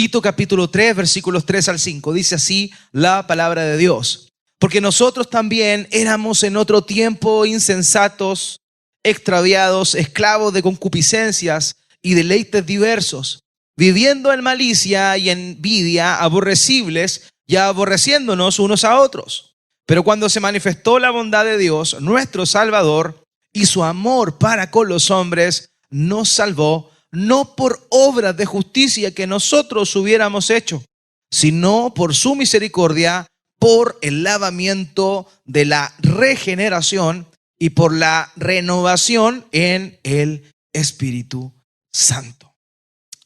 Tito capítulo 3, versículos 3 al 5. Dice así la palabra de Dios. Porque nosotros también éramos en otro tiempo insensatos, extraviados, esclavos de concupiscencias y deleites diversos, viviendo en malicia y envidia, aborrecibles y aborreciéndonos unos a otros. Pero cuando se manifestó la bondad de Dios, nuestro Salvador, y su amor para con los hombres, nos salvó, no por obras de justicia que nosotros hubiéramos hecho, sino por su misericordia, por el lavamiento de la regeneración y por la renovación en el Espíritu Santo.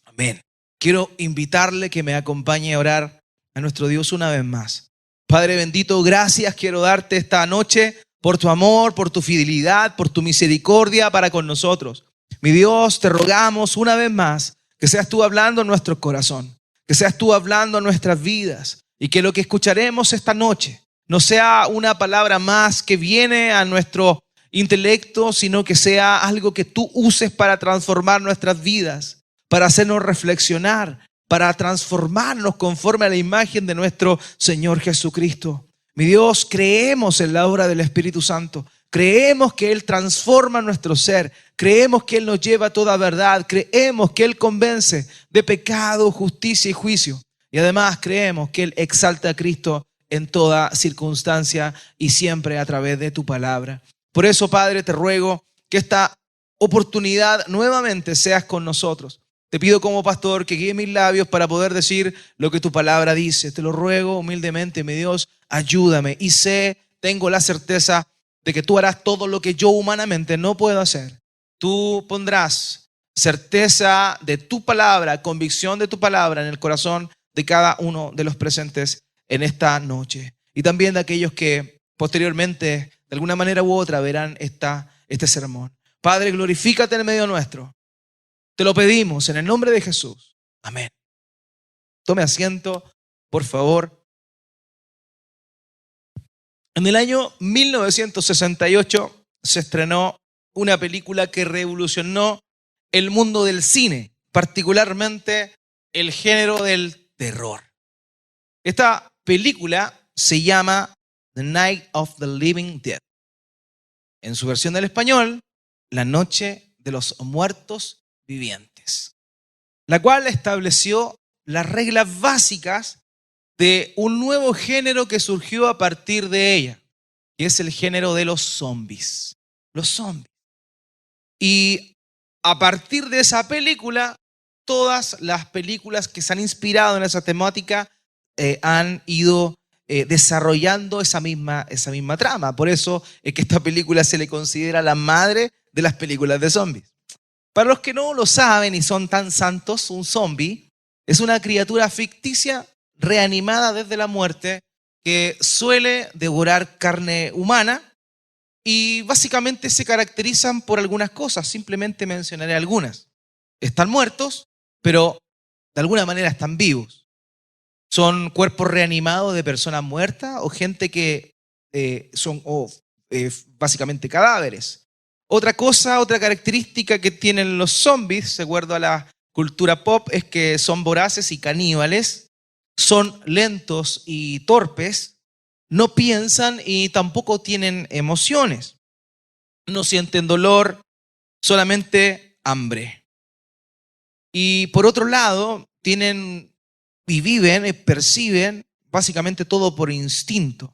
Amén. Quiero invitarle que me acompañe a orar a nuestro Dios una vez más. Padre bendito, gracias quiero darte esta noche por tu amor, por tu fidelidad, por tu misericordia para con nosotros. Mi Dios, te rogamos una vez más que seas tú hablando en nuestro corazón, que seas tú hablando en nuestras vidas y que lo que escucharemos esta noche no sea una palabra más que viene a nuestro intelecto, sino que sea algo que tú uses para transformar nuestras vidas, para hacernos reflexionar, para transformarnos conforme a la imagen de nuestro Señor Jesucristo. Mi Dios, creemos en la obra del Espíritu Santo. Creemos que Él transforma nuestro ser. Creemos que Él nos lleva a toda verdad. Creemos que Él convence de pecado, justicia y juicio. Y además creemos que Él exalta a Cristo en toda circunstancia y siempre a través de tu palabra. Por eso, Padre, te ruego que esta oportunidad nuevamente seas con nosotros. Te pido como pastor que guíe mis labios para poder decir lo que tu palabra dice. Te lo ruego humildemente, mi Dios, ayúdame. Y tengo la certeza de que tú harás todo lo que yo humanamente no puedo hacer. Tú pondrás certeza de tu palabra, convicción de tu palabra en el corazón de cada uno de los presentes en esta noche. Y también de aquellos que posteriormente, de alguna manera u otra, verán este sermón. Padre, glorifícate en medio nuestro. Te lo pedimos en el nombre de Jesús. Amén. Tome asiento, por favor. En el año 1968 se estrenó una película que revolucionó el mundo del cine, particularmente el género del terror. Esta película se llama The Night of the Living Dead. En su versión del español, La Noche de los Muertos Vivientes, la cual estableció las reglas básicas de un nuevo género que surgió a partir de ella, que es el género de los zombies. Los zombies. Y a partir de esa película, todas las películas que se han inspirado en esa temática han ido desarrollando esa misma trama. Por eso es que esta película se le considera la madre de las películas de zombies. Para los que no lo saben y son tan santos, un zombie es una criatura ficticia reanimada desde la muerte que suele devorar carne humana y básicamente se caracterizan por algunas cosas. Simplemente mencionaré algunas. Están muertos, pero de alguna manera están vivos. Son cuerpos reanimados de personas muertas o gente que son básicamente cadáveres. Otra característica que tienen los zombies, de acuerdo a la cultura pop, es que son voraces y caníbales, son lentos y torpes, no piensan y tampoco tienen emociones, no sienten dolor, solamente hambre. Y por otro lado, tienen y viven y perciben básicamente todo por instinto.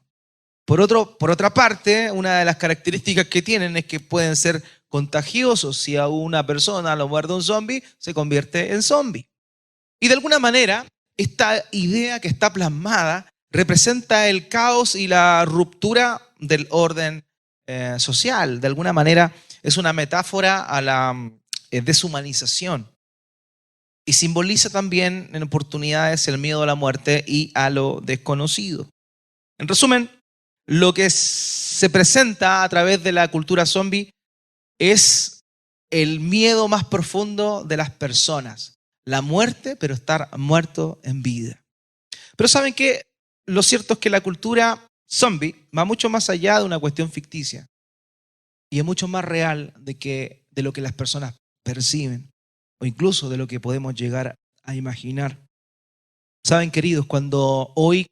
Por otra parte, una de las características que tienen es que pueden ser contagiosos. Si a una persona lo muerde un zombie, se convierte en zombie. Y de alguna manera, esta idea que está plasmada representa el caos y la ruptura del orden social. De alguna manera, es una metáfora a la deshumanización. Y simboliza también en oportunidades el miedo a la muerte y a lo desconocido. En resumen, lo que se presenta a través de la cultura zombie es el miedo más profundo de las personas. La muerte, pero estar muerto en vida. Pero ¿saben qué? Lo cierto es que la cultura zombie va mucho más allá de una cuestión ficticia. Y es mucho más real de lo que las personas perciben. O incluso de lo que podemos llegar a imaginar. Saben, queridos, cuando hoy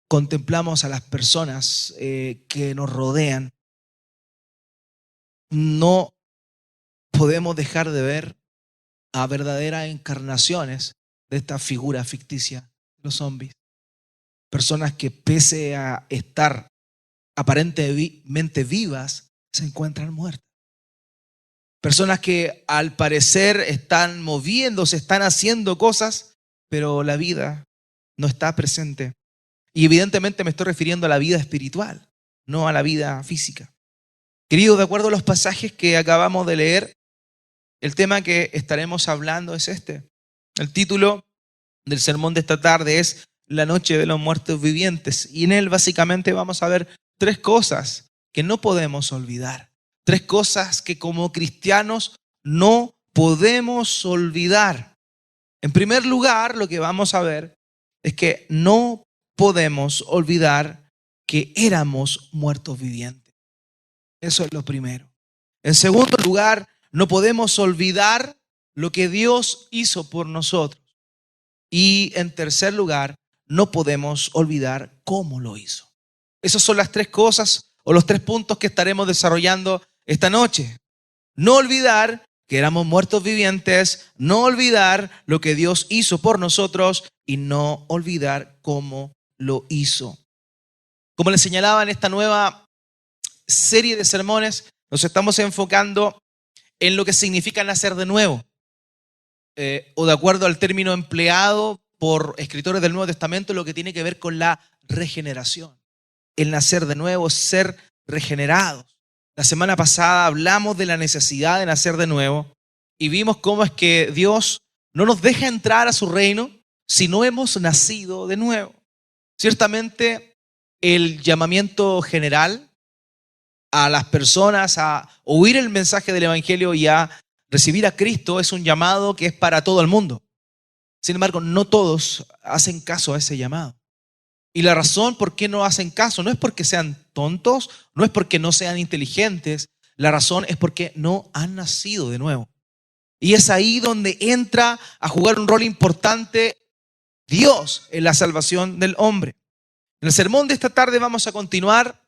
contemplamos a las personas que nos rodean, no podemos dejar de ver a verdaderas encarnaciones de esta figura ficticia, los zombies. Personas que pese a estar aparentemente vivas, se encuentran muertas. Personas que al parecer están moviéndose, están haciendo cosas, pero la vida no está presente. Y evidentemente me estoy refiriendo a la vida espiritual, no a la vida física. Queridos, de acuerdo a los pasajes que acabamos de leer, el tema que estaremos hablando es este. El título del sermón de esta tarde es La noche de los muertos vivientes. Y en él básicamente vamos a ver tres cosas que no podemos olvidar. Tres cosas que como cristianos no podemos olvidar. En primer lugar, lo que vamos a ver es que no podemos olvidar que éramos muertos vivientes. Eso es lo primero. En segundo lugar, no podemos olvidar lo que Dios hizo por nosotros. Y en tercer lugar, no podemos olvidar cómo lo hizo. Esas son las tres cosas o los tres puntos que estaremos desarrollando esta noche. No olvidar que éramos muertos vivientes, no olvidar lo que Dios hizo por nosotros y no olvidar cómo lo hizo. Como les señalaba en esta nueva serie de sermones, nos estamos enfocando en lo que significa nacer de nuevo. O de acuerdo al término empleado por escritores del Nuevo Testamento, lo que tiene que ver con la regeneración. El nacer de nuevo, ser regenerados. La semana pasada hablamos de la necesidad de nacer de nuevo y vimos cómo es que Dios no nos deja entrar a su reino si no hemos nacido de nuevo. Ciertamente, el llamamiento general a las personas a oír el mensaje del Evangelio y a recibir a Cristo es un llamado que es para todo el mundo. Sin embargo, no todos hacen caso a ese llamado. Y la razón por qué no hacen caso no es porque sean tontos, no es porque no sean inteligentes. La razón es porque no han nacido de nuevo. Y es ahí donde entra a jugar un rol importante Dios en la salvación del hombre. En el sermón de esta tarde vamos a continuar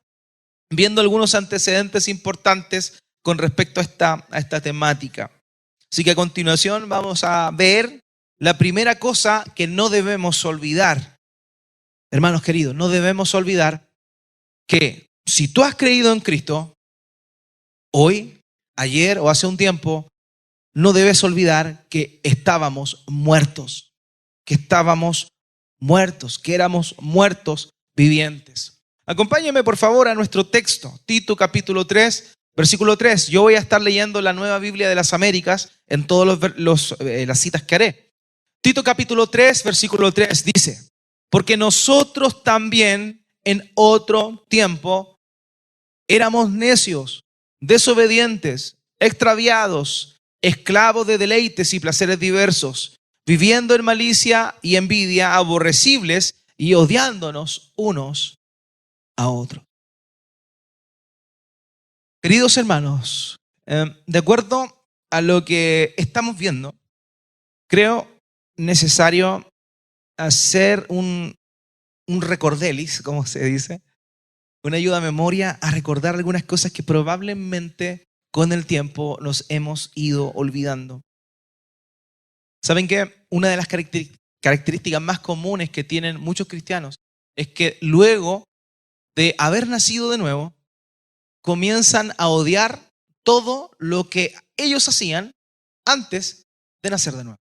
viendo algunos antecedentes importantes con respecto a esta temática. Así que a continuación vamos a ver la primera cosa que no debemos olvidar. Hermanos queridos, no debemos olvidar que si tú has creído en Cristo, hoy, ayer o hace un tiempo, no debes olvidar que estábamos muertos, que éramos muertos vivientes. Acompáñame por favor a nuestro texto, Tito capítulo 3, versículo 3. Yo voy a estar leyendo la Nueva Biblia de las Américas en todas las citas que haré. Tito capítulo 3, versículo 3 dice: porque nosotros también en otro tiempo éramos necios, desobedientes, extraviados, esclavos de deleites y placeres diversos, viviendo en malicia y envidia, aborrecibles y odiándonos unos a otros. Queridos hermanos, de acuerdo a lo que estamos viendo, creo necesario hacer un recordelis, como se dice, una ayuda a memoria a recordar algunas cosas que probablemente con el tiempo nos hemos ido olvidando. ¿Saben qué? Una de las características más comunes que tienen muchos cristianos es que luego de haber nacido de nuevo, comienzan a odiar todo lo que ellos hacían antes de nacer de nuevo.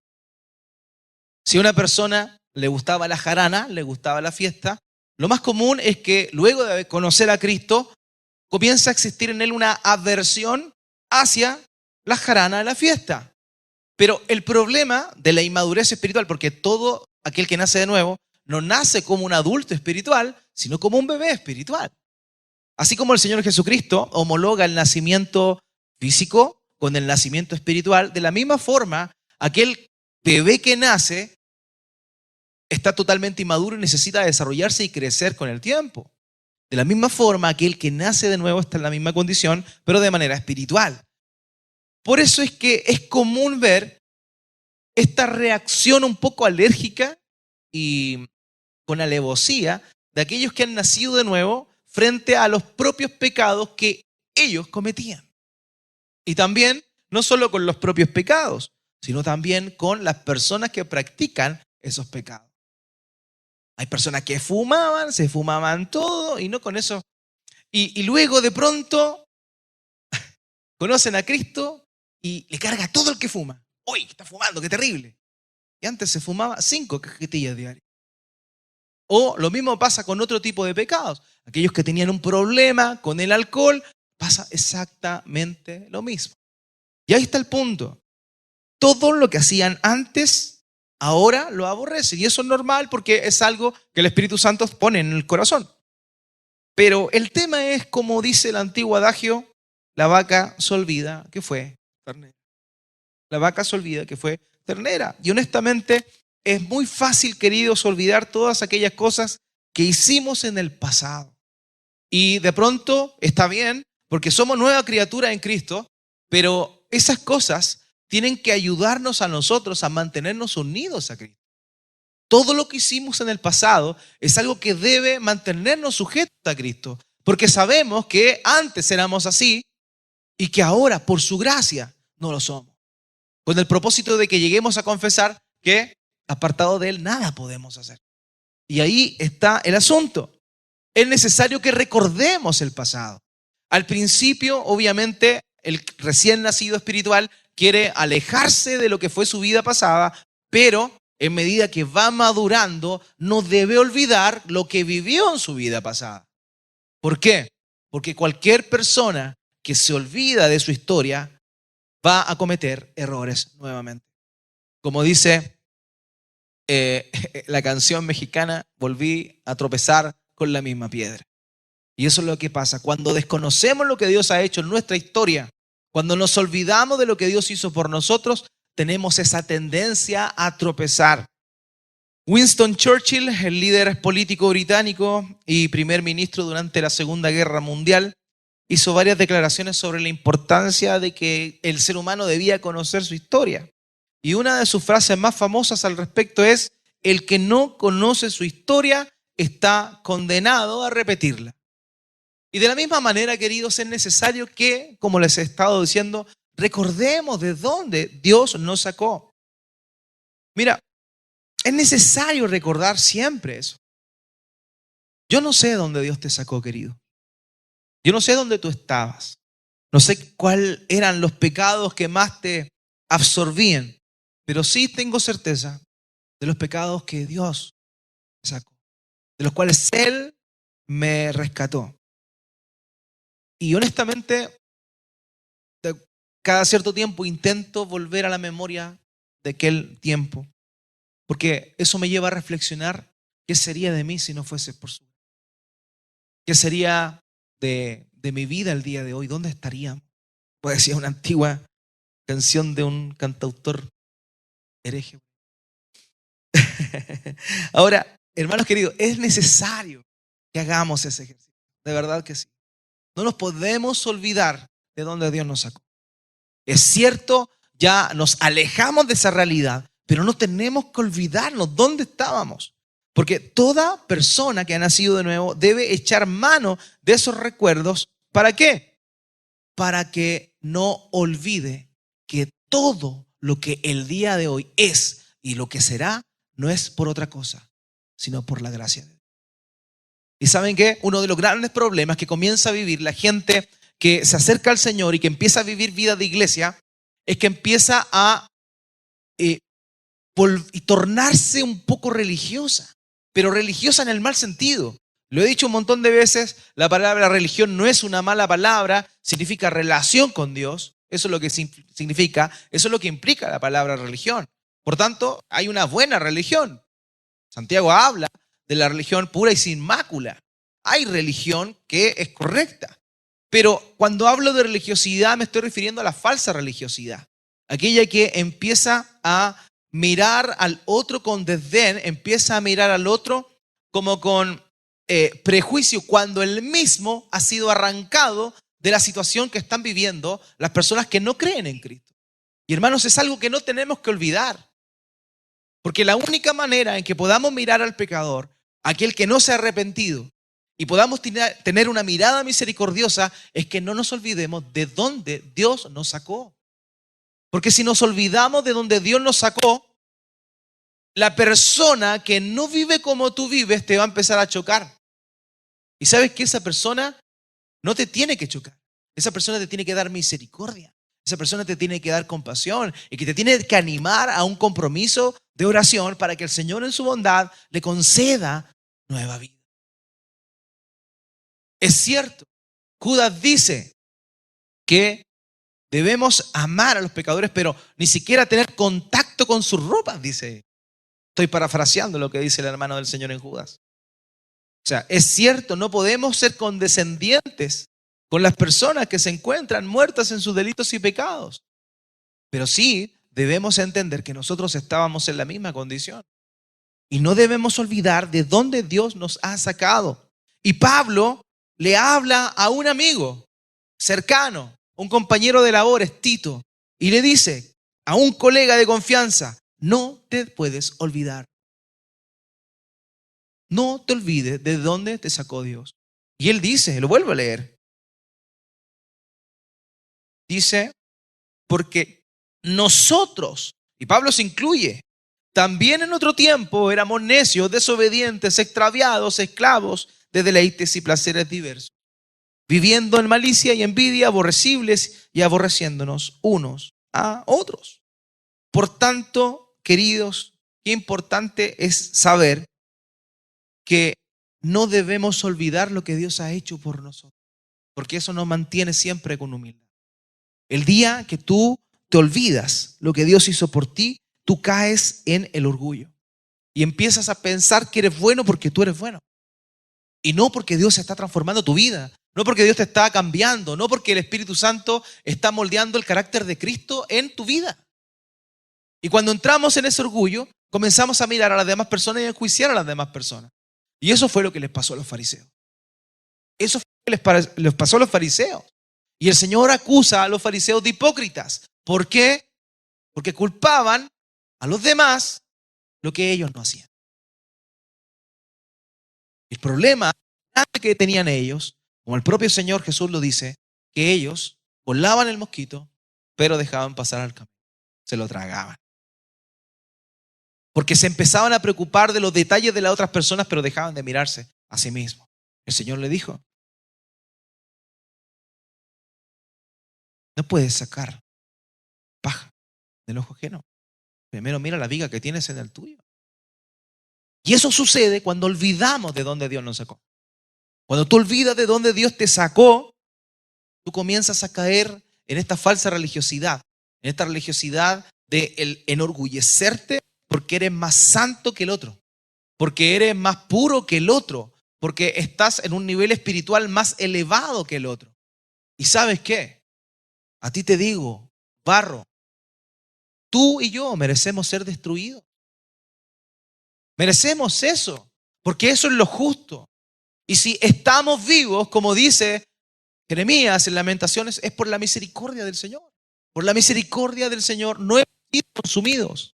Si a una persona le gustaba la jarana, le gustaba la fiesta, lo más común es que luego de conocer a Cristo, comienza a existir en él una aversión hacia la jarana de la fiesta. Pero el problema de la inmadurez espiritual, porque todo aquel que nace de nuevo no nace como un adulto espiritual, sino como un bebé espiritual. Así como el Señor Jesucristo homologa el nacimiento físico con el nacimiento espiritual, de la misma forma, aquel bebé que nace está totalmente inmaduro y necesita desarrollarse y crecer con el tiempo. De la misma forma, aquel que nace de nuevo está en la misma condición, pero de manera espiritual. Por eso es que es común ver esta reacción un poco alérgica y con alevosía de aquellos que han nacido de nuevo frente a los propios pecados que ellos cometían. Y también, no solo con los propios pecados, sino también con las personas que practican esos pecados. Hay personas que fumaban, se fumaban todo y no con eso. Y luego de pronto conocen a Cristo y le carga a todo el que fuma. ¡Uy, está fumando, qué terrible! Y antes se fumaba 5 cajetillas diarias. O lo mismo pasa con otro tipo de pecados. Aquellos que tenían un problema con el alcohol, pasa exactamente lo mismo. Y ahí está el punto. Todo lo que hacían antes, ahora lo aborrecen. Y eso es normal porque es algo que el Espíritu Santo pone en el corazón. Pero el tema es, como dice el antiguo adagio, la vaca se olvida que fue ternera. La vaca se olvida que fue ternera. Y honestamente, es muy fácil, queridos, olvidar todas aquellas cosas que hicimos en el pasado. Y de pronto está bien, porque somos nueva criatura en Cristo, pero esas cosas tienen que ayudarnos a nosotros a mantenernos unidos a Cristo. Todo lo que hicimos en el pasado es algo que debe mantenernos sujetos a Cristo, porque sabemos que antes éramos así y que ahora, por su gracia, no lo somos. Con el propósito de que lleguemos a confesar que, apartado de Él, nada podemos hacer. Y ahí está el asunto. Es necesario que recordemos el pasado. Al principio, obviamente, el recién nacido espiritual quiere alejarse de lo que fue su vida pasada, pero en medida que va madurando, no debe olvidar lo que vivió en su vida pasada. ¿Por qué? Porque cualquier persona que se olvida de su historia va a cometer errores nuevamente. Como dice la canción mexicana, volví a tropezar con la misma piedra. Y eso es lo que pasa. Cuando desconocemos lo que Dios ha hecho en nuestra historia, cuando nos olvidamos de lo que Dios hizo por nosotros, tenemos esa tendencia a tropezar. Winston Churchill, el líder político británico y primer ministro durante la Segunda Guerra Mundial, hizo varias declaraciones sobre la importancia de que el ser humano debía conocer su historia. Y una de sus frases más famosas al respecto es: el que no conoce su historia está condenado a repetirla. Y de la misma manera, queridos, es necesario que, como les he estado diciendo, recordemos de dónde Dios nos sacó. Mira, es necesario recordar siempre eso. Yo no sé dónde Dios te sacó, querido. Yo no sé dónde tú estabas. No sé cuáles eran los pecados que más te absorbían, pero sí tengo certeza de los pecados que Dios me sacó, de los cuales Él me rescató. Y honestamente, cada cierto tiempo intento volver a la memoria de aquel tiempo, porque eso me lleva a reflexionar qué sería de mí si no fuese por su gracia. ¿Qué sería de mi vida el día de hoy? ¿Dónde estaríamos? Pues decía una antigua canción de un cantautor hereje. Ahora, hermanos queridos, es necesario que hagamos ese ejercicio. De verdad que sí. No nos podemos olvidar de dónde Dios nos sacó. Es cierto, ya nos alejamos de esa realidad, pero no tenemos que olvidarnos dónde estábamos. Porque toda persona que ha nacido de nuevo debe echar mano de esos recuerdos. ¿Para qué? Para que no olvide que todo lo que el día de hoy es y lo que será no es por otra cosa, sino por la gracia de Dios. ¿Y saben qué? Uno de los grandes problemas que comienza a vivir la gente que se acerca al Señor y que empieza a vivir vida de iglesia es que empieza a tornarse un poco religiosa, pero religiosa en el mal sentido. Lo he dicho un montón de veces, la palabra religión no es una mala palabra, significa relación con Dios. Eso es lo que significa, eso es lo que implica la palabra religión. Por tanto, hay una buena religión. Santiago habla de la religión pura y sin mácula. Hay religión que es correcta. Pero cuando hablo de religiosidad me estoy refiriendo a la falsa religiosidad. Aquella que empieza a mirar al otro con desdén, empieza a mirar al otro como con prejuicio, cuando él mismo ha sido arrancado de la situación que están viviendo las personas que no creen en Cristo. Y hermanos, es algo que no tenemos que olvidar. Porque la única manera en que podamos mirar al pecador, aquel que no se ha arrepentido, y podamos tener una mirada misericordiosa, es que no nos olvidemos de dónde Dios nos sacó. Porque si nos olvidamos de dónde Dios nos sacó, la persona que no vive como tú vives te va a empezar a chocar. Y sabes que esa persona no te tiene que chocar. Esa persona te tiene que dar misericordia. Esa persona te tiene que dar compasión y que te tiene que animar a un compromiso de oración para que el Señor en su bondad le conceda nueva vida. Es cierto, Judas dice que debemos amar a los pecadores, pero ni siquiera tener contacto con sus ropas, dice. Estoy parafraseando lo que dice el hermano del Señor en Judas. O sea, es cierto, no podemos ser condescendientes con las personas que se encuentran muertas en sus delitos y pecados. Pero sí debemos entender que nosotros estábamos en la misma condición. Y no debemos olvidar de dónde Dios nos ha sacado. Y Pablo le habla a un amigo cercano, un compañero de labores, Tito, y le dice a un colega de confianza: no te puedes olvidar. No te olvides de dónde te sacó Dios. Y él dice, lo vuelvo a leer, dice, porque nosotros, y Pablo se incluye, también en otro tiempo éramos necios, desobedientes, extraviados, esclavos de deleites y placeres diversos, viviendo en malicia y envidia, aborrecibles y aborreciéndonos unos a otros. Por tanto, queridos, qué importante es saber que no debemos olvidar lo que Dios ha hecho por nosotros, porque eso nos mantiene siempre con humildad. El día que tú te olvidas lo que Dios hizo por ti, tú caes en el orgullo y empiezas a pensar que eres bueno porque tú eres bueno y no porque Dios está transformando tu vida, no porque Dios te está cambiando, no porque el Espíritu Santo está moldeando el carácter de Cristo en tu vida. Y cuando entramos en ese orgullo, comenzamos a mirar a las demás personas y a enjuiciar a las demás personas. Y eso fue lo que les pasó a los fariseos. Eso fue lo que les pasó a los fariseos. Y el Señor acusa a los fariseos de hipócritas. ¿Por qué? Porque culpaban a los demás lo que ellos no hacían. El problema que tenían ellos, como el propio Señor Jesús lo dice, que ellos volaban el mosquito, pero dejaban pasar al camello. Se lo tragaban. Porque se empezaban a preocupar de los detalles de las otras personas, pero dejaban de mirarse a sí mismos. El Señor le dijo: no puedes sacar paja del ojo ajeno. Primero mira la viga que tienes en el tuyo. Y eso sucede cuando olvidamos de dónde Dios nos sacó. Cuando tú olvidas de dónde Dios te sacó, tú comienzas a caer en esta falsa religiosidad, en esta religiosidad de el enorgullecerte porque eres más santo que el otro, porque eres más puro que el otro, porque estás en un nivel espiritual más elevado que el otro. ¿Y sabes qué? A ti te digo, barro, tú y yo merecemos ser destruidos. Merecemos eso, porque eso es lo justo. Y si estamos vivos, como dice Jeremías en Lamentaciones, es por la misericordia del Señor. Por la misericordia del Señor no hemos sido consumidos.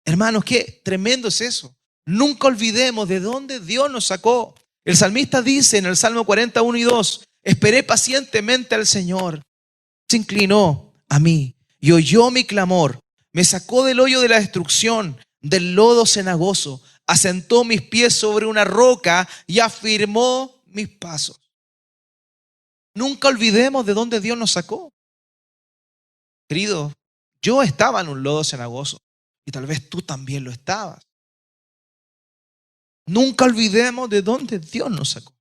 Hermanos, qué tremendo es eso. Nunca olvidemos de dónde Dios nos sacó. El salmista dice en el Salmo 41 y 2, esperé pacientemente al Señor. Se inclinó a mí y oyó mi clamor. Me sacó del hoyo de la destrucción, del lodo cenagoso. Asentó mis pies sobre una roca y afirmó mis pasos. Nunca olvidemos de dónde Dios nos sacó. Querido, yo estaba en un lodo cenagoso y tal vez tú también lo estabas. Nunca olvidemos de dónde Dios nos sacó.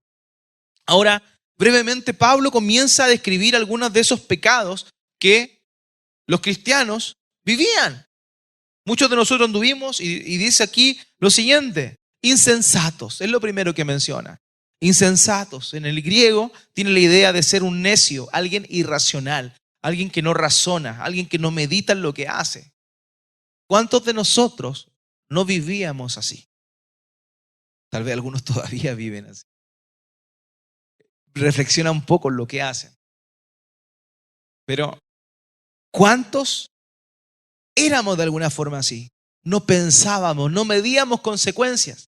Ahora, brevemente, Pablo comienza a describir algunos de esos pecados que los cristianos vivían. Muchos de nosotros anduvimos y dice aquí lo siguiente: insensatos, es lo primero que menciona. Insensatos, en el griego tiene la idea de ser un necio, alguien irracional, alguien que no razona, alguien que no medita en lo que hace. ¿Cuántos de nosotros no vivíamos así? Tal vez algunos todavía viven así. Reflexiona un poco en lo que hacen. Pero ¿cuántos éramos de alguna forma así? no pensábamos, no medíamos consecuencias.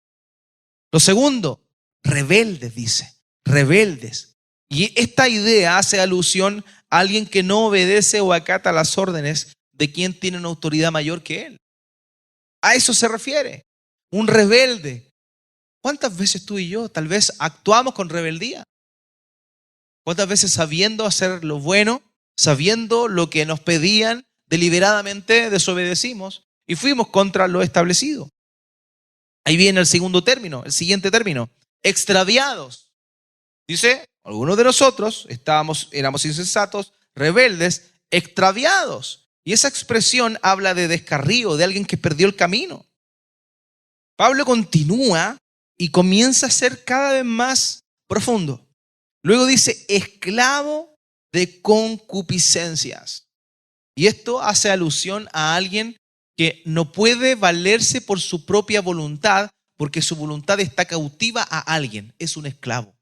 Lo segundo, rebeldes, dice, rebeldes. Y esta idea hace alusión a alguien que no obedece o acata las órdenes de quien tiene una autoridad mayor que él. A eso se refiere, un rebelde. ¿Cuántas veces tú y yo tal vez actuamos con rebeldía? ¿Cuántas veces sabiendo hacer lo bueno, sabiendo lo que nos pedían, deliberadamente desobedecimos y fuimos contra lo establecido? Ahí viene el segundo término, el siguiente término, extraviados. Dice, algunos de nosotros éramos insensatos, rebeldes, extraviados. Y esa expresión habla de descarrío, de alguien que perdió el camino. Pablo continúa y comienza a ser cada vez más profundo. Luego dice, esclavo de concupiscencias. Y esto hace alusión a alguien que no puede valerse por su propia voluntad, porque su voluntad está cautiva a alguien, es un esclavo.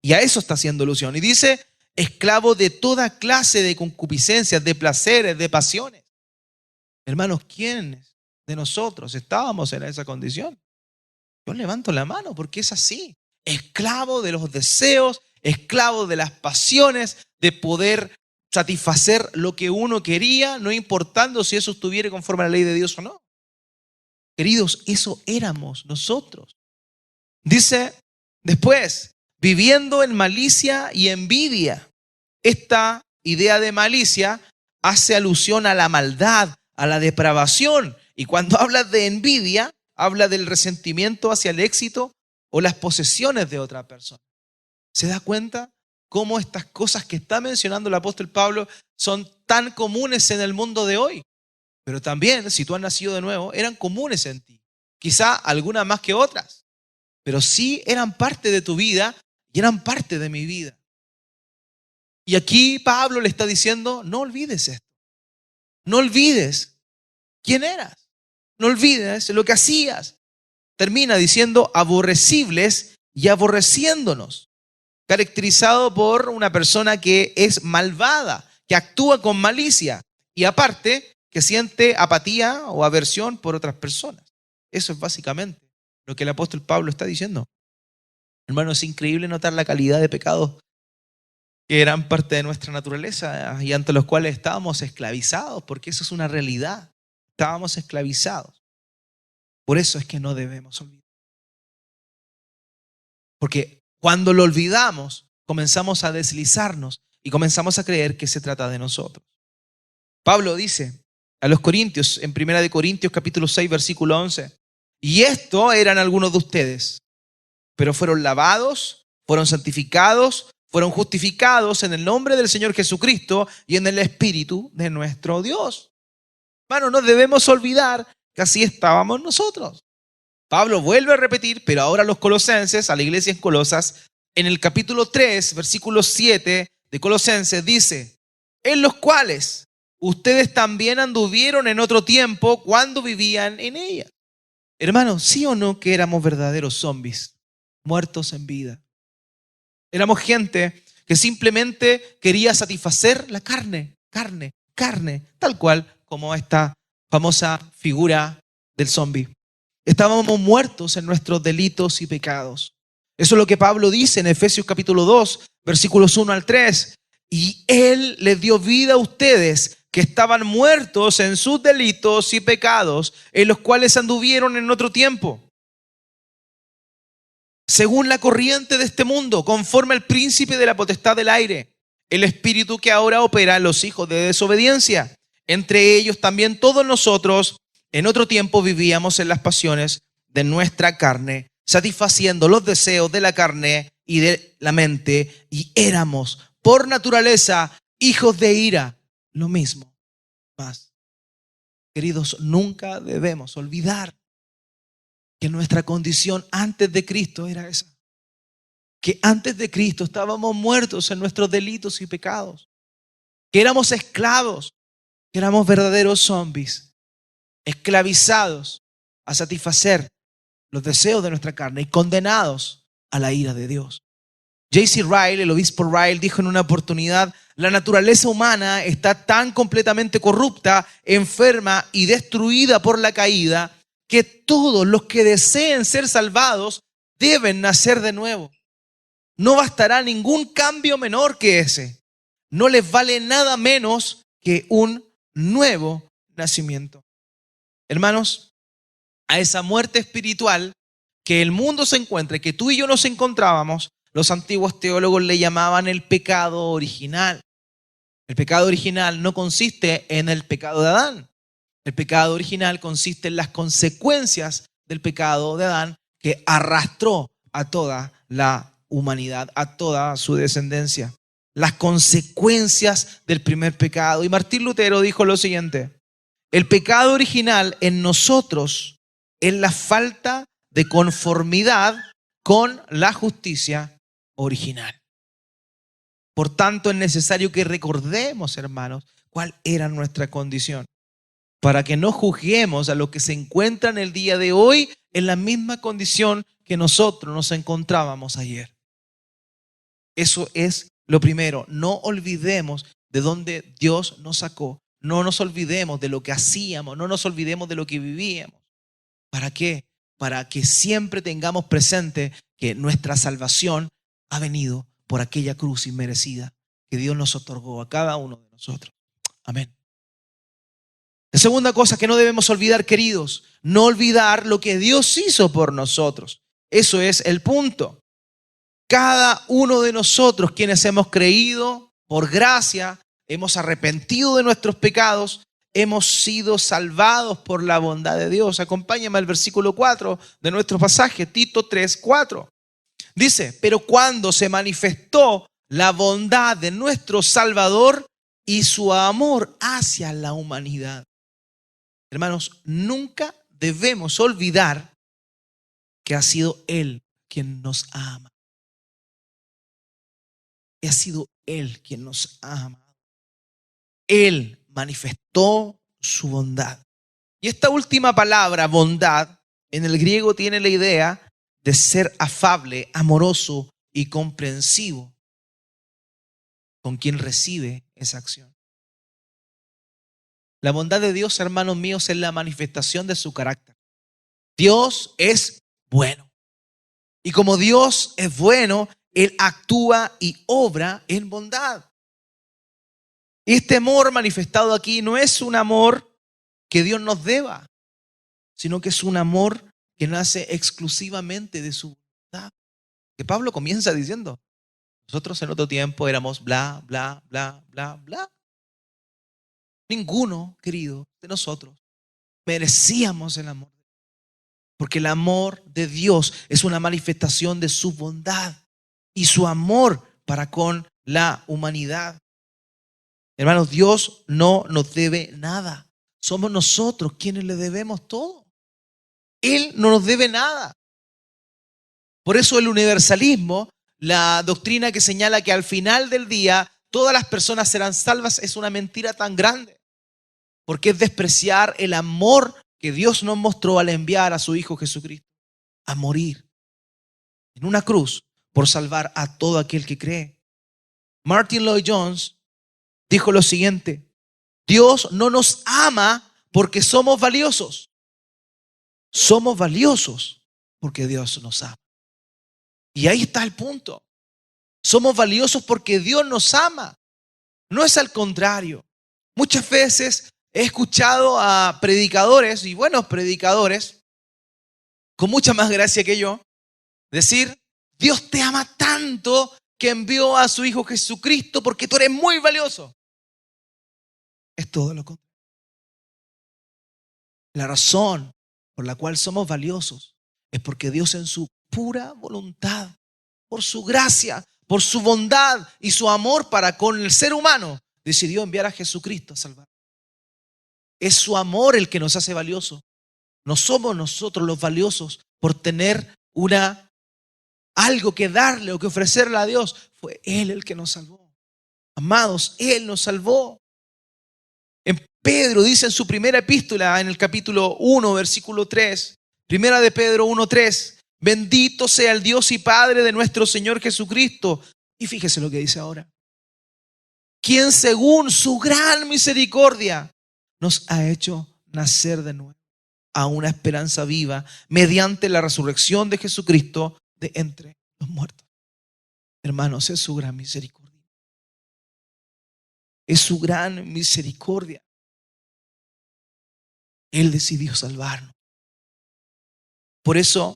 Y a eso está haciendo alusión. Y dice, esclavo de toda clase de concupiscencias, de placeres, de pasiones. Hermanos, ¿quiénes de nosotros estábamos en esa condición? Yo levanto la mano porque es así. Esclavo de los deseos, esclavo de las pasiones, de poder satisfacer lo que uno quería, no importando si eso estuviera conforme a la ley de Dios o no. Queridos, eso éramos nosotros. Dice después, viviendo en malicia y envidia. Esta idea de malicia hace alusión a la maldad, a la depravación. Y cuando habla de envidia, habla del resentimiento hacia el éxito o las posesiones de otra persona. ¿Se da cuenta cómo estas cosas que está mencionando el apóstol Pablo son tan comunes en el mundo de hoy? Pero también, si tú has nacido de nuevo, eran comunes en ti. Quizá algunas más que otras, pero sí eran parte de tu vida y eran parte de mi vida. Y aquí Pablo le está diciendo, no olvides esto. No olvides quién eras. No olvides lo que hacías. Termina diciendo aborrecibles y aborreciéndonos. Caracterizado por una persona que es malvada, que actúa con malicia y aparte que siente apatía o aversión por otras personas. Eso es básicamente lo que el apóstol Pablo está diciendo. Hermano, es increíble notar la calidad de pecados que eran parte de nuestra naturaleza y ante los cuales estábamos esclavizados, porque eso es una realidad. Estábamos esclavizados. Por eso es que no debemos olvidar. Porque cuando lo olvidamos, comenzamos a deslizarnos y comenzamos a creer que se trata de nosotros. Pablo dice a los Corintios, en 1 Corintios capítulo 6, versículo 11, y esto eran algunos de ustedes, pero fueron lavados, fueron santificados, fueron justificados en el nombre del Señor Jesucristo y en el Espíritu de nuestro Dios. Hermano, no debemos olvidar que así estábamos nosotros. Pablo vuelve a repetir, pero ahora a los colosenses, a la iglesia en Colosas, en el capítulo 3, versículo 7 de Colosenses, dice, en los cuales ustedes también anduvieron en otro tiempo cuando vivían en ella. Hermanos, ¿sí o no que éramos verdaderos zombies, muertos en vida? Éramos gente que simplemente quería satisfacer la carne, tal cual como esta famosa figura del zombie. Estábamos muertos en nuestros delitos y pecados. Eso es lo que Pablo dice en Efesios capítulo 2, versículos 1 al 3. Y Él les dio vida a ustedes que estaban muertos en sus delitos y pecados, en los cuales anduvieron en otro tiempo, según la corriente de este mundo, conforme al príncipe de la potestad del aire, el espíritu que ahora opera en los hijos de desobediencia. Entre ellos también todos nosotros en otro tiempo vivíamos en las pasiones de nuestra carne, satisfaciendo los deseos de la carne y de la mente, y éramos por naturaleza hijos de ira. Lo mismo, más. Queridos, nunca debemos olvidar que nuestra condición antes de Cristo era esa. Que antes de Cristo estábamos muertos en nuestros delitos y pecados. Que éramos esclavos, que éramos verdaderos zombies, esclavizados a satisfacer los deseos de nuestra carne y condenados a la ira de Dios. J.C. Ryle, el obispo Ryle, dijo en una oportunidad: la naturaleza humana está tan completamente corrupta, enferma y destruida por la caída que todos los que deseen ser salvados deben nacer de nuevo. No bastará ningún cambio menor que ese. No les vale nada menos que un nuevo nacimiento. Hermanos, a esa muerte espiritual que el mundo se encuentra y que tú y yo nos encontrábamos, los antiguos teólogos le llamaban el pecado original. El pecado original no consiste en el pecado de Adán. El pecado original consiste en las consecuencias del pecado de Adán que arrastró a toda la humanidad, a toda su descendencia. Las consecuencias del primer pecado. Y Martín Lutero dijo lo siguiente: el pecado original en nosotros es la falta de conformidad con la justicia original. Por tanto, es necesario que recordemos, hermanos, cuál era nuestra condición, para que no juzguemos a los que se encuentran el día de hoy en la misma condición que nosotros nos encontrábamos ayer. Eso es lo primero. No olvidemos de dónde Dios nos sacó. No nos olvidemos de lo que hacíamos. No nos olvidemos de lo que vivíamos. ¿Para qué? Para que siempre tengamos presente que nuestra salvación ha venido por aquella cruz inmerecida que Dios nos otorgó a cada uno de nosotros. Amén. La segunda cosa que no debemos olvidar, queridos, no olvidar lo que Dios hizo por nosotros. Eso es el punto. Cada uno de nosotros, quienes hemos creído por gracia, hemos arrepentido de nuestros pecados, hemos sido salvados por la bondad de Dios. Acompáñame al versículo 4 de nuestro pasaje, Tito 3:4. Dice: pero cuando se manifestó la bondad de nuestro Salvador y su amor hacia la humanidad. Hermanos, nunca debemos olvidar que ha sido Él quien nos ama. Ha sido Él quien nos ha amado. Él manifestó su bondad. Y esta última palabra, bondad, en el griego tiene la idea de ser afable, amoroso y comprensivo con quien recibe esa acción. La bondad de Dios, hermanos míos, es la manifestación de su carácter. Dios es bueno. Y como Dios es bueno, Él actúa y obra en bondad. Y este amor manifestado aquí no es un amor que Dios nos deba, sino que es un amor que nace exclusivamente de su voluntad. Que Pablo comienza diciendo: nosotros en otro tiempo éramos bla, bla, bla, bla, bla. Ninguno, querido, de nosotros merecíamos el amor. Porque el amor de Dios es una manifestación de su bondad y su amor para con la humanidad. Hermanos, Dios no nos debe nada. Somos nosotros quienes le debemos todo. Él no nos debe nada. Por eso el universalismo, la doctrina que señala que al final del día todas las personas serán salvas, es una mentira tan grande. Porque es despreciar el amor que Dios nos mostró al enviar a su Hijo Jesucristo a morir en una cruz por salvar a todo aquel que cree. Martin Lloyd-Jones dijo lo siguiente: Dios no nos ama porque somos valiosos. Somos valiosos porque Dios nos ama. Y ahí está el punto. Somos valiosos porque Dios nos ama. No es al contrario. Muchas veces he escuchado a predicadores, y buenos predicadores, con mucha más gracia que yo, decir: Dios te ama tanto que envió a su Hijo Jesucristo porque tú eres muy valioso. Es todo lo contrario. La razón por la cual somos valiosos es porque Dios, en su pura voluntad, por su gracia, por su bondad y su amor para con el ser humano, decidió enviar a Jesucristo a salvar. Es su amor el que nos hace valiosos. No somos nosotros los valiosos por tener algo que darle o que ofrecerle a Dios. Fue Él el que nos salvó. Amados, Él nos salvó. En Pedro dice en su primera epístola, en el capítulo 1, versículo 3, primera de Pedro 1:3, Bendito sea el Dios y Padre de nuestro Señor Jesucristo. Y fíjese lo que dice ahora. Quien según su gran misericordia nos ha hecho nacer de nuevo a una esperanza viva mediante la resurrección de Jesucristo de entre los muertos. Hermanos, es su gran misericordia. Es su gran misericordia. Él decidió salvarnos. Por eso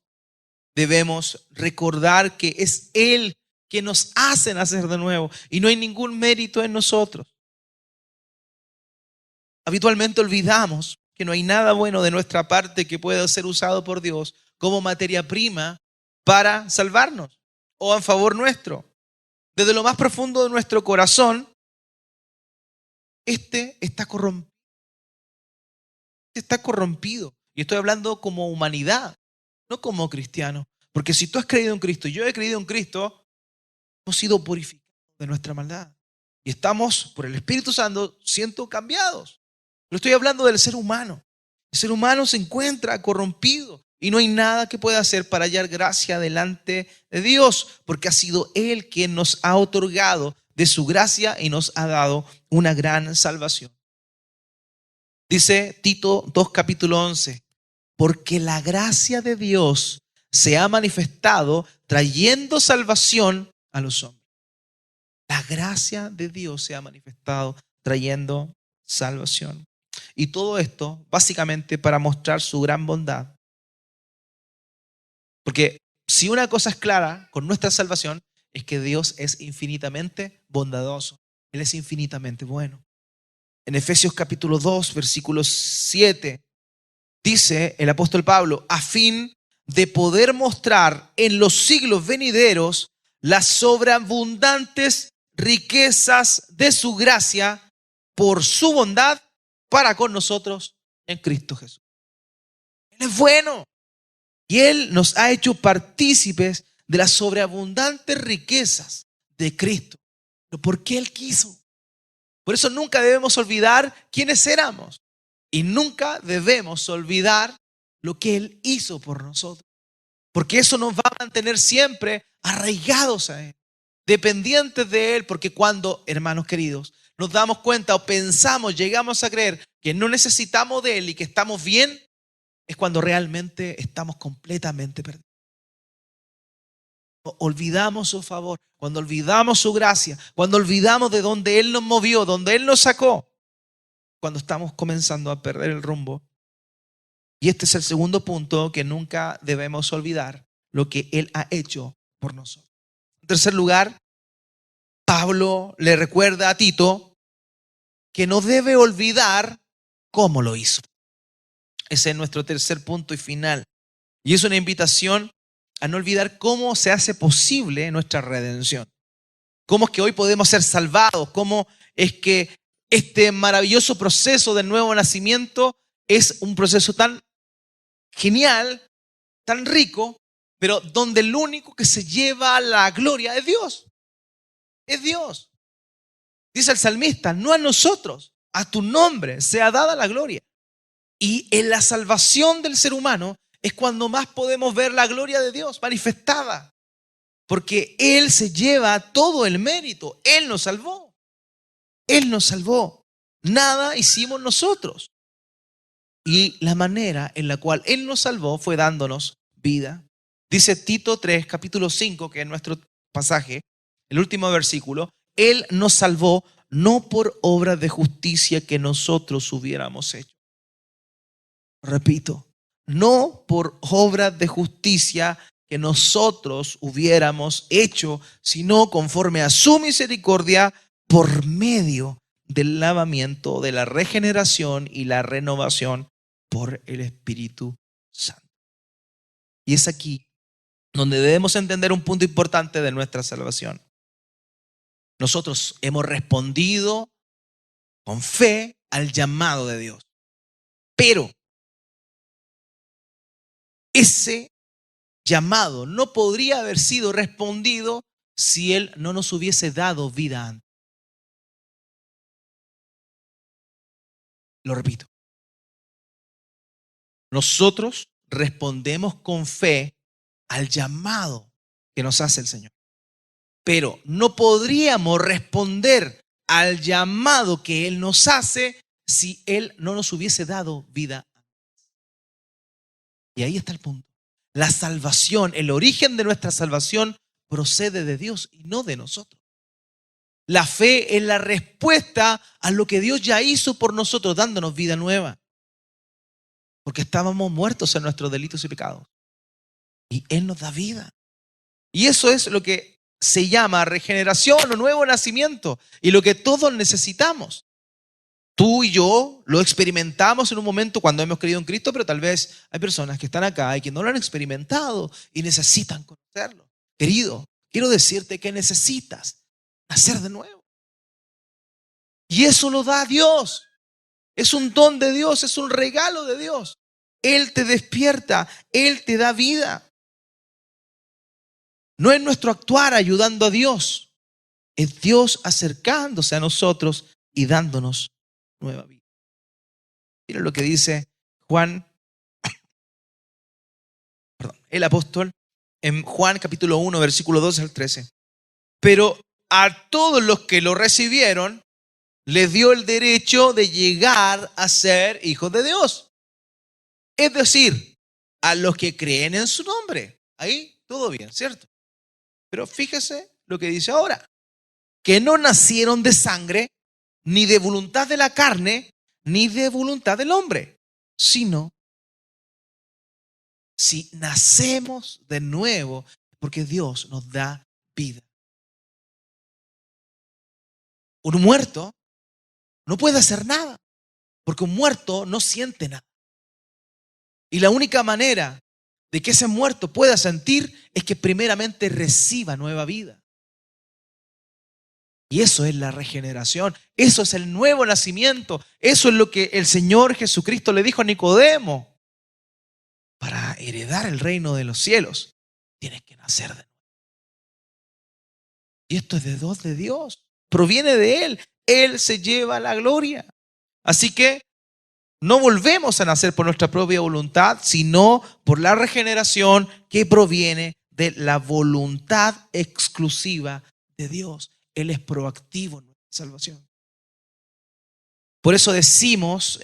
debemos recordar que es Él que nos hace nacer de nuevo y no hay ningún mérito en nosotros. Habitualmente olvidamos que no hay nada bueno de nuestra parte que pueda ser usado por Dios como materia prima para salvarnos o en favor nuestro. Desde lo más profundo de nuestro corazón, este está corrompido. Está corrompido. Y estoy hablando como humanidad, no como cristiano. Porque si tú has creído en Cristo y yo he creído en Cristo, hemos sido purificados de nuestra maldad. Y estamos, por el Espíritu Santo, siendo cambiados. Pero estoy hablando del ser humano. El ser humano se encuentra corrompido y no hay nada que pueda hacer para hallar gracia delante de Dios, porque ha sido Él quien nos ha otorgado de su gracia y nos ha dado una gran salvación. Dice Tito 2, capítulo 11, porque la gracia de Dios se ha manifestado trayendo salvación a los hombres. La gracia de Dios se ha manifestado trayendo salvación. Y todo esto básicamente para mostrar su gran bondad. Porque si una cosa es clara con nuestra salvación es que Dios es infinitamente bondadoso. Él es infinitamente bueno. En Efesios capítulo 2, versículo 7, dice el apóstol Pablo, a fin de poder mostrar en los siglos venideros las sobreabundantes riquezas de su gracia por su bondad para con nosotros en Cristo Jesús. Él es bueno y Él nos ha hecho partícipes de las sobreabundantes riquezas de Cristo. Pero porque Él quiso. Por eso nunca debemos olvidar quiénes éramos y nunca debemos olvidar lo que Él hizo por nosotros. Porque eso nos va a mantener siempre arraigados a Él, dependientes de Él, porque cuando, hermanos queridos, nos damos cuenta o pensamos, llegamos a creer que no necesitamos de Él y que estamos bien, es cuando realmente estamos completamente perdidos. Olvidamos su favor, cuando olvidamos su gracia, cuando olvidamos de donde Él nos movió, donde Él nos sacó, cuando estamos comenzando a perder el rumbo. Y este es el segundo punto, que nunca debemos olvidar lo que Él ha hecho por nosotros. En tercer lugar, Pablo le recuerda a Tito que no debe olvidar cómo lo hizo. Ese es nuestro tercer punto y final. Y es una invitación a no olvidar cómo se hace posible nuestra redención. Cómo es que hoy podemos ser salvados. Cómo es que este maravilloso proceso del nuevo nacimiento es un proceso tan genial, tan rico, pero donde el único que se lleva la gloria es Dios. Es Dios. Dice el salmista, no a nosotros, a tu nombre sea dada la gloria. Y en la salvación del ser humano es cuando más podemos ver la gloria de Dios manifestada. Porque Él se lleva todo el mérito. Él nos salvó. Él nos salvó. Nada hicimos nosotros. Y la manera en la cual Él nos salvó fue dándonos vida. Dice Tito 3, capítulo 5, que es nuestro pasaje, el último versículo. Él nos salvó no por obras de justicia que nosotros hubiéramos hecho. Repito, no por obras de justicia que nosotros hubiéramos hecho, sino conforme a su misericordia por medio del lavamiento, de la regeneración y la renovación por el Espíritu Santo. Y es aquí donde debemos entender un punto importante de nuestra salvación. Nosotros hemos respondido con fe al llamado de Dios, pero ese llamado no podría haber sido respondido si Él no nos hubiese dado vida antes. Lo repito. Nosotros respondemos con fe al llamado que nos hace el Señor. Pero no podríamos responder al llamado que Él nos hace si Él no nos hubiese dado vida. Y ahí está el punto. La salvación, el origen de nuestra salvación procede de Dios y no de nosotros. La fe es la respuesta a lo que Dios ya hizo por nosotros, dándonos vida nueva. Porque estábamos muertos en nuestros delitos y pecados. Y Él nos da vida. Y eso es lo que se llama regeneración o nuevo nacimiento. Y lo que todos necesitamos. Tú y yo lo experimentamos en un momento cuando hemos creído en Cristo, pero tal vez hay personas que están acá y que no lo han experimentado y necesitan conocerlo. Querido, quiero decirte que necesitas nacer de nuevo. Y eso lo da Dios. Es un don de Dios, es un regalo de Dios. Él te despierta, Él te da vida. No es nuestro actuar ayudando a Dios, es Dios acercándose a nosotros y dándonos nueva vida. Mira lo que dice Juan, el apóstol, en Juan capítulo 1, versículo 12 al 13. Pero a todos los que lo recibieron, les dio el derecho de llegar a ser hijos de Dios. Es decir, a los que creen en su nombre. Ahí todo bien, ¿cierto? Pero fíjese lo que dice ahora. Que no nacieron de sangre, ni de voluntad de la carne, ni de voluntad del hombre, sino si nacemos de nuevo, porque Dios nos da vida. Un muerto no puede hacer nada, porque un muerto no siente nada. Y la única manera de que ese muerto pueda sentir es que primeramente reciba nueva vida. Y eso es la regeneración, eso es el nuevo nacimiento, eso es lo que el Señor Jesucristo le dijo a Nicodemo. Para heredar el reino de los cielos, tienes que nacer de nuevo. Y esto es de Dios, proviene de Él, Él se lleva la gloria. Así que no volvemos a nacer por nuestra propia voluntad, sino por la regeneración que proviene de la voluntad exclusiva de Dios. Él es proactivo en nuestra salvación. Por eso decimos,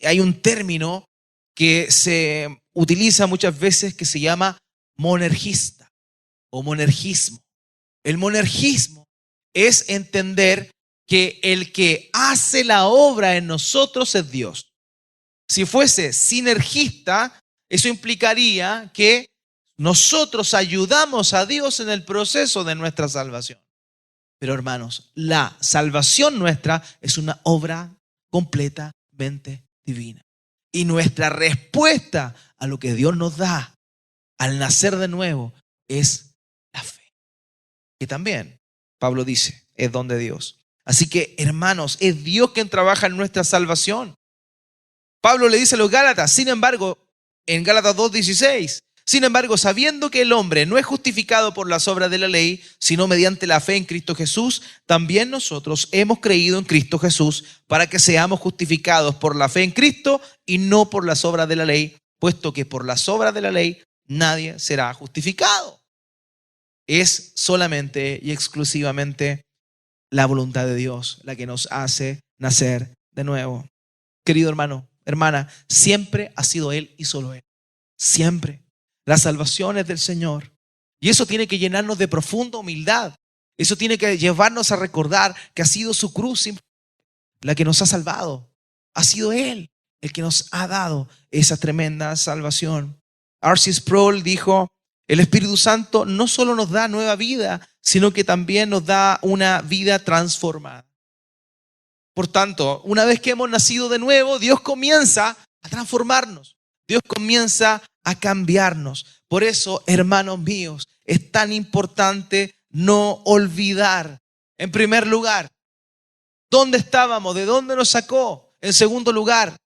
hay un término que se utiliza muchas veces que se llama monergista o monergismo. El monergismo es entender que el que hace la obra en nosotros es Dios. Si fuese sinergista, eso implicaría que nosotros ayudamos a Dios en el proceso de nuestra salvación. Pero hermanos, la salvación nuestra es una obra completamente divina. Y nuestra respuesta a lo que Dios nos da al nacer de nuevo es la fe. Que también, Pablo dice, es don de Dios. Así que, hermanos, es Dios quien trabaja en nuestra salvación. Pablo le dice a los Gálatas, sin embargo, en Gálatas 2:16, sin embargo, sabiendo que el hombre no es justificado por las obras de la ley, sino mediante la fe en Cristo Jesús, también nosotros hemos creído en Cristo Jesús para que seamos justificados por la fe en Cristo y no por las obras de la ley, puesto que por las obras de la ley nadie será justificado. Es solamente y exclusivamente la voluntad de Dios la que nos hace nacer de nuevo. Querido hermano, hermana, siempre ha sido Él y solo Él. Siempre. La salvación es del Señor. Y eso tiene que llenarnos de profunda humildad. Eso tiene que llevarnos a recordar que ha sido su cruz la que nos ha salvado. Ha sido Él el que nos ha dado esa tremenda salvación. R.C. Sproul dijo, el Espíritu Santo no solo nos da nueva vida, sino que también nos da una vida transformada. Por tanto, una vez que hemos nacido de nuevo, Dios comienza a transformarnos. Dios comienza a cambiarnos. Por eso, hermanos míos, es tan importante no olvidar, en primer lugar, dónde estábamos, de dónde nos sacó. En segundo lugar,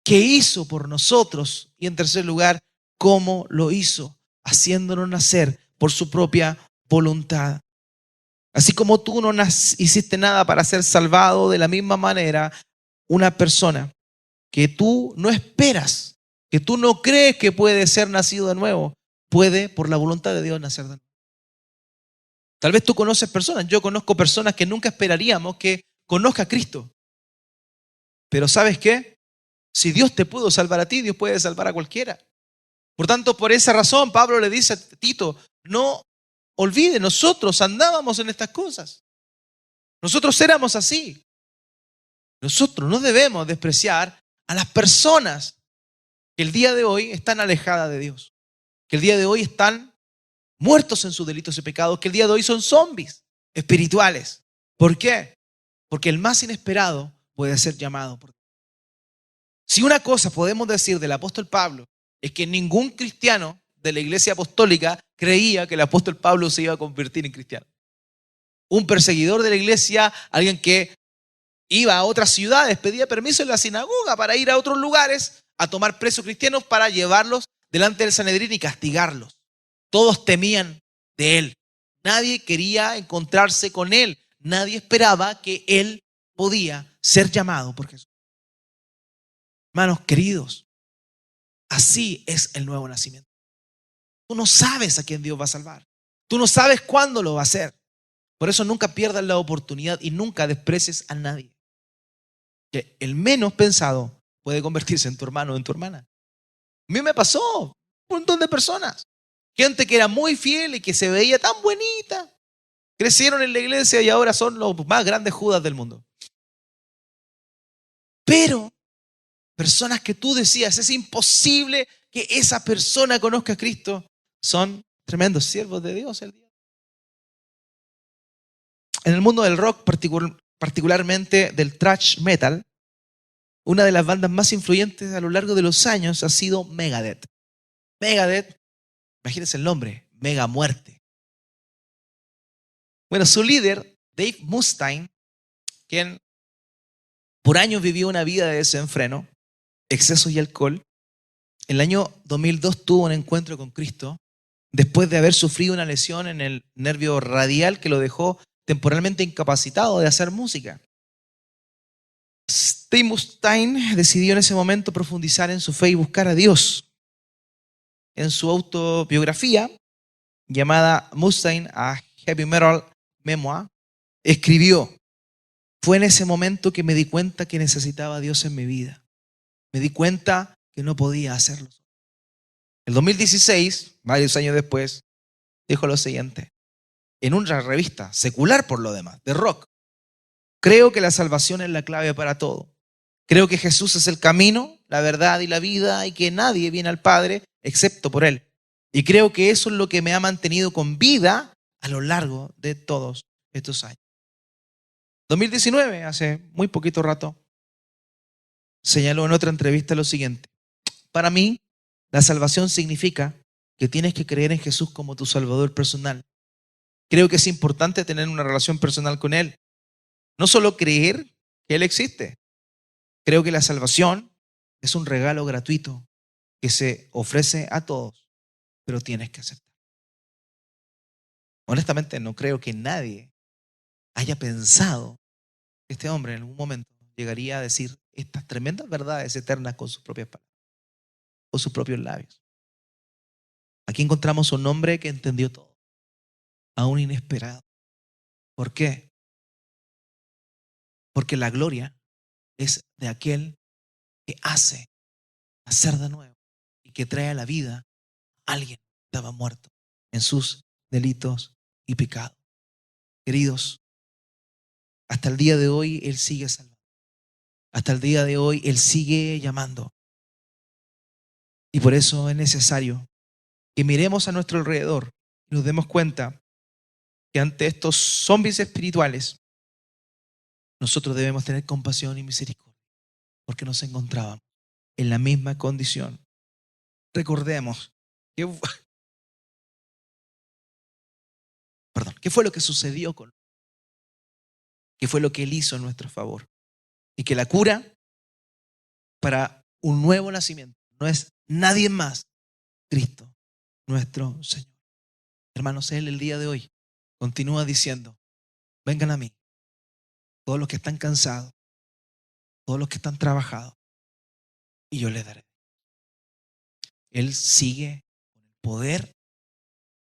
qué hizo por nosotros. Y en tercer lugar, cómo lo hizo, haciéndonos nacer por su propia voluntad. Así como tú no hiciste nada para ser salvado, de la misma manera, una persona que tú no esperas, que tú no crees que puede ser nacido de nuevo, puede, por la voluntad de Dios, nacer de nuevo. Tal vez tú conoces personas, yo conozco personas que nunca esperaríamos que conozca a Cristo. Pero ¿sabes qué? Si Dios te pudo salvar a ti, Dios puede salvar a cualquiera. Por tanto, por esa razón, Pablo le dice a Tito, no olvide, nosotros andábamos en estas cosas. Nosotros éramos así. Nosotros no debemos despreciar a las personas que el día de hoy están alejadas de Dios, que el día de hoy están muertos en sus delitos y pecados, que el día de hoy son zombies espirituales. ¿Por qué? Porque el más inesperado puede ser llamado por Dios. Si una cosa podemos decir del apóstol Pablo es que ningún cristiano de la iglesia apostólica creía que el apóstol Pablo se iba a convertir en cristiano. Un perseguidor de la iglesia, alguien que iba a otras ciudades, pedía permiso en la sinagoga para ir a otros lugares a tomar presos cristianos para llevarlos delante del Sanedrín y castigarlos. Todos temían de él. Nadie quería encontrarse con él. Nadie esperaba que él podía ser llamado por Jesús. Hermanos queridos, así es el nuevo nacimiento. Tú no sabes a quién Dios va a salvar. Tú no sabes cuándo lo va a hacer. Por eso nunca pierdas la oportunidad y nunca desprecies a nadie. Que el menos pensado puede convertirse en tu hermano o en tu hermana. A mí me pasó un montón de personas. Gente que era muy fiel y que se veía tan bonita. Crecieron en la iglesia y ahora son los más grandes judas del mundo. Pero personas que tú decías, es imposible que esa persona conozca a Cristo, son tremendos siervos de Dios el día. En el mundo del rock, particularmente del thrash metal, una de las bandas más influyentes a lo largo de los años ha sido Megadeth. Megadeth, imagínense el nombre, Mega Muerte. Bueno, su líder, Dave Mustaine, quien por años vivió una vida de desenfreno, excesos y alcohol, en el año 2002 tuvo un encuentro con Cristo después de haber sufrido una lesión en el nervio radial que lo dejó temporalmente incapacitado de hacer música. Dave Mustaine decidió en ese momento profundizar en su fe y buscar a Dios. En su autobiografía, llamada Mustaine, a Heavy Metal Memoir, escribió: fue en ese momento que me di cuenta que necesitaba a Dios en mi vida. Me di cuenta que no podía hacerlo. En 2016, varios años después, dijo lo siguiente, en una revista secular por lo demás, de rock: creo que la salvación es la clave para todo. Creo que Jesús es el camino, la verdad y la vida y que nadie viene al Padre excepto por Él. Y creo que eso es lo que me ha mantenido con vida a lo largo de todos estos años. 2019, hace muy poquito rato, señaló en otra entrevista lo siguiente: para mí, la salvación significa que tienes que creer en Jesús como tu Salvador personal. Creo que es importante tener una relación personal con Él. No solo creer que Él existe. Creo que la salvación es un regalo gratuito que se ofrece a todos, pero tienes que aceptar. Honestamente, no creo que nadie haya pensado que este hombre en algún momento llegaría a decir estas tremendas verdades eternas con sus propias palabras, con sus propios labios. Aquí encontramos un hombre que entendió todo, aún inesperado. ¿Por qué? Porque la gloria es de aquel que hace nacer de nuevo y que trae a la vida a alguien que estaba muerto en sus delitos y pecados. Queridos, hasta el día de hoy Él sigue salvando. Hasta el día de hoy Él sigue llamando. Y por eso es necesario que miremos a nuestro alrededor y nos demos cuenta que ante estos zombies espirituales nosotros debemos tener compasión y misericordia porque nos encontrábamos en la misma condición. Recordemos que, qué fue lo que sucedió con, qué fue lo que Él hizo en nuestro favor. Y que la cura para un nuevo nacimiento no es nadie más, Cristo, nuestro Señor. Hermanos, Él el día de hoy continúa diciendo: vengan a mí, todos los que están cansados, todos los que están trabajados, y yo les daré. Él sigue con el poder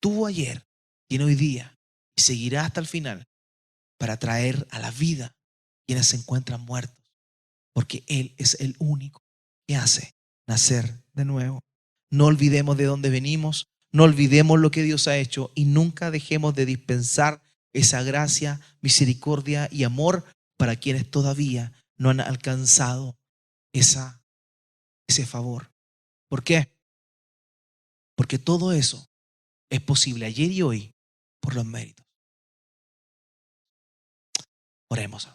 estuvo ayer, tiene hoy día y seguirá hasta el final para traer a la vida quienes se encuentran muertos, porque Él es el único que hace nacer de nuevo. No olvidemos de dónde venimos, no olvidemos lo que Dios ha hecho y nunca dejemos de dispensar esa gracia, misericordia y amor para quienes todavía no han alcanzado ese favor. ¿Por qué? Porque todo eso es posible ayer y hoy por los méritos. Oremos.